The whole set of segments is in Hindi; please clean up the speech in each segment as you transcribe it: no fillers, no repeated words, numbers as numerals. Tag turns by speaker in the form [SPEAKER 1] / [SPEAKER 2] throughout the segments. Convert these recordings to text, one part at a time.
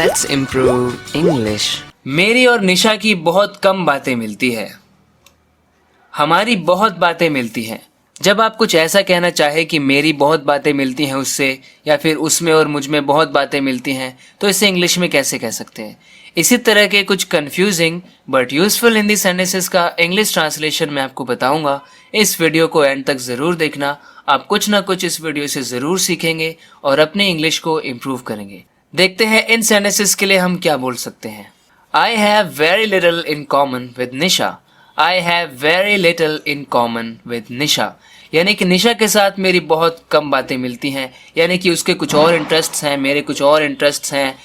[SPEAKER 1] Let's improve English. मेरी और निशा की बहुत कम बातें मिलती है। हमारी बहुत बातें मिलती हैं। जब आप कुछ ऐसा कहना चाहे कि मेरी बहुत बातें मिलती हैं उससे, या फिर उसमें और मुझ में बहुत बातें मिलती हैं, तो इसे इंग्लिश में कैसे कह सकते हैं? इसी तरह के कुछ confusing but useful Hindi sentences का इंग्लिश ट्रांसलेशन मैं आपको बताऊंगा। इस वीडियो को एंड तक ज़रूर देखना। आप कुछ ना कुछ इस वीडियो से ज़रूर सीखेंगे और अपने इंग्लिश को इम्प्रूव करेंगे। देखते हैं इन सेंटेंसेस के लिए हम क्या बोल सकते हैं। I have very little in common with Nisha. I have very little in common with Nisha. यानी कि निशा के साथ मेरी बहुत कम बातें मिलती हैं, यानी कि उसके कुछ और इंटरेस्ट्स हैं, मेरे कुछ और इंटरेस्ट्स हैं,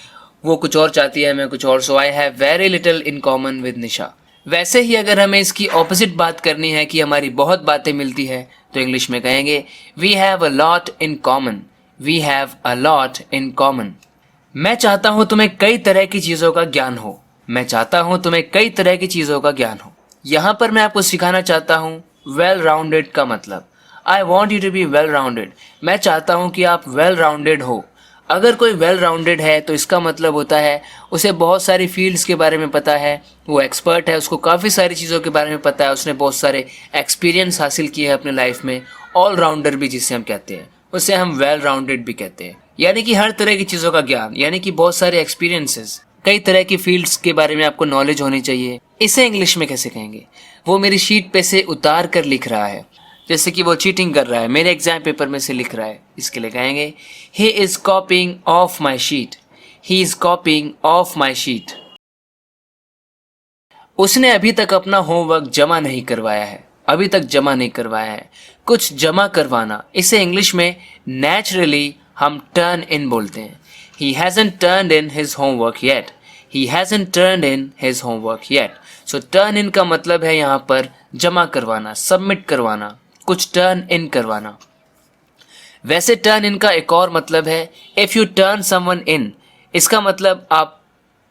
[SPEAKER 1] वो कुछ और चाहती है, मैं कुछ और। So I have very little in common with Nisha. वैसे ही अगर हमें इसकी ऑपोजिट बात करनी है कि हमारी बहुत बातें मिलती है, तो इंग्लिश में कहेंगे we have a lot in common. We have a lot in common. मैं चाहता हूँ तुम्हें कई तरह की चीज़ों का ज्ञान हो। मैं चाहता हूँ तुम्हें कई तरह की चीज़ों का ज्ञान हो। यहाँ पर मैं आपको सिखाना चाहता हूँ वेल राउंडेड का मतलब। I want you to be well rounded. मैं चाहता हूँ कि आप वेल राउंडेड हो। अगर कोई वेल राउंडेड है तो इसका मतलब होता है उसे बहुत सारी फील्ड्स के बारे में पता है, वो एक्सपर्ट है, उसको काफ़ी सारी चीज़ों के बारे में पता है, उसने बहुत सारे एक्सपीरियंस हासिल किए हैं अपने लाइफ में। ऑल राउंडर भी जिसे हम कहते हैं, उसे हम वेल राउंडेड भी कहते हैं। यानी कि हर तरह की चीज़ों का ज्ञान, यानी कि बहुत सारे एक्सपीरियंसेस, कई तरह की फील्ड्स के बारे में आपको नॉलेज होनी चाहिए। इसे इंग्लिश में कैसे कहेंगे? वो मेरी शीट पे से उतार कर लिख रहा है, जैसे कि वो चीटिंग कर रहा है, मेरे एग्जाम पेपर में से लिख रहा है। इसके लिए कहेंगे he is कॉपिंग of my sheet. He is कॉपिंग of my sheet. उसने अभी तक अपना होमवर्क जमा नहीं करवाया है। अभी तक जमा नहीं करवाया है। कुछ जमा करवाना, इसे इंग्लिश में नेचुरली हम टर्न इन बोलते हैं। He hasn't turned in his homework yet. He hasn't turned in his homework yet. So turn in का मतलब है यहाँ पर जमा करवाना, सबमिट करवाना, कुछ टर्न इन करवाना। वैसे टर्न इन का एक और मतलब है if you turn someone in। इसका मतलब आप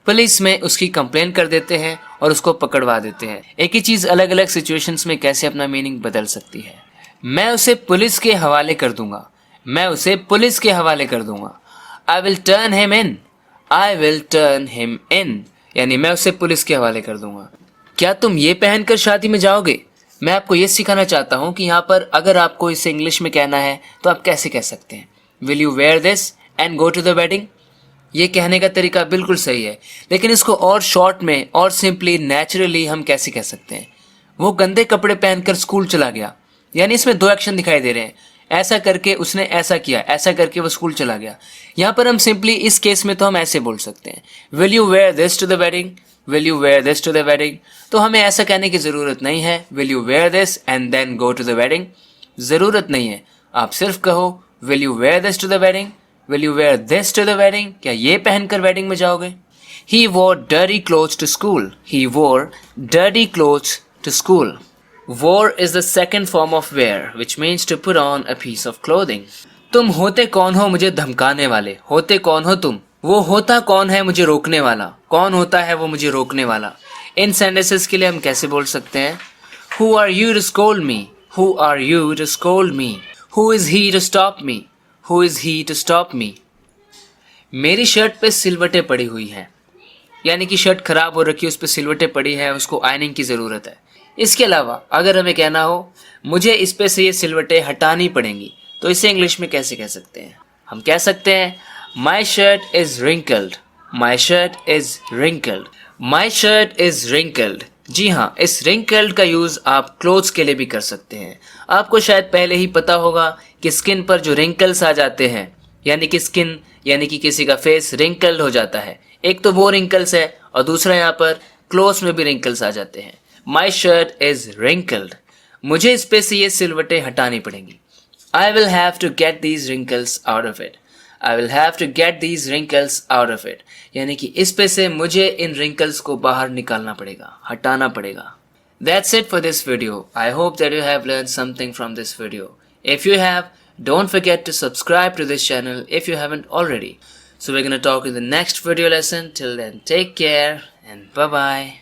[SPEAKER 1] पुलिस में उसकी कंप्लेन कर देते हैं और उसको पकड़वा देते हैं। एक ही चीज़ अलग अलग सिचुएशंस में कैसे अपना मीनिंग बदल सकती है। मैं उसे पुलिस के हवाले कर दूंगा। मैं उसे पुलिस के हवाले कर दूंगा। I will turn him in. I will turn him in. यानी मैं उसे पुलिस के हवाले कर दूंगा। क्या तुम ये पहनकर शादी में जाओगे? मैं आपको ये सिखाना चाहता हूँ कि यहाँ पर अगर आपको इसे इंग्लिश में कहना है तो आप कैसे कह सकते हैं। Will you wear this and go to the wedding? ये कहने का तरीका बिल्कुल सही है, लेकिन इसको और शॉर्ट में और सिंपली नेचुरली हम कैसे कह सकते हैं? वो गंदे कपड़े पहनकर स्कूल चला गया। यानी इसमें दो एक्शन दिखाई दे रहे हैं। ऐसा करके उसने ऐसा किया, ऐसा करके वो स्कूल चला गया। यहाँ पर हम सिंपली इस केस में तो हम ऐसे बोल सकते हैं will you wear this to the wedding. Will you wear this to the wedding. तो हमें ऐसा कहने की ज़रूरत नहीं है will you wear this and then go to the wedding. ज़रूरत नहीं है, आप सिर्फ कहो will you wear this to the wedding. Will you wear this to the wedding. क्या ये पहनकर वेडिंग में जाओगे? He wore dirty clothes to school. He wore dirty clothes to school. Wore is the second form of wear, which means to put on a piece of clothing. तुम होते कौन हो मुझे धमकाने वाले? होते कौन हो तुम? वो होता कौन है मुझे रोकने वाला? कौन होता है वो मुझे रोकने वाला? इन सेंटेंसेस के लिए हम कैसे बोल सकते हैं? Who are you to scold me? Who are you to scold me? Who is he to stop me? Who is he to stop me? मेरी शर्ट पे सिलवटें पड़ी हुई हैं। यानी कि शर्ट खराब हो रखी है, उस पर सिलवटें पड़ी हैं, उसको आयनिंग की ज़रूरत है। इसके अलावा अगर हमें कहना हो मुझे इस पे से ये सिलवटें हटानी पड़ेंगी, तो इसे इंग्लिश में कैसे कह सकते हैं? हम कह सकते हैं my shirt is wrinkled. My shirt is wrinkled. My shirt is wrinkled. जी हाँ, इस रिंकल्ड का यूज़ आप क्लोथ्स के लिए भी कर सकते हैं। आपको शायद पहले ही पता होगा कि स्किन पर जो रिंकल्स आ जाते हैं, यानी कि स्किन यानी कि किसी का फेस रिंकल्ड हो जाता है। एक तो वो रिंकल्स है और दूसरा यहाँ पर क्लोथ्स में भी रिंकल्स आ जाते हैं। My shirt is wrinkled. मुझे इस पे से ये सिलवटें हटानी पड़ेंगी। I will have to get these wrinkles out of it. I will have to get these wrinkles out of it. यानी कि इस पे से मुझे इन wrinkles को बाहर निकालना पड़ेगा, हटाना पड़ेगा। That's it for this video. I hope that you have learned something from this video. If you have, don't forget to subscribe to this channel if you haven't already. So we're gonna talk in the next video lesson. Till then, take care and bye-bye.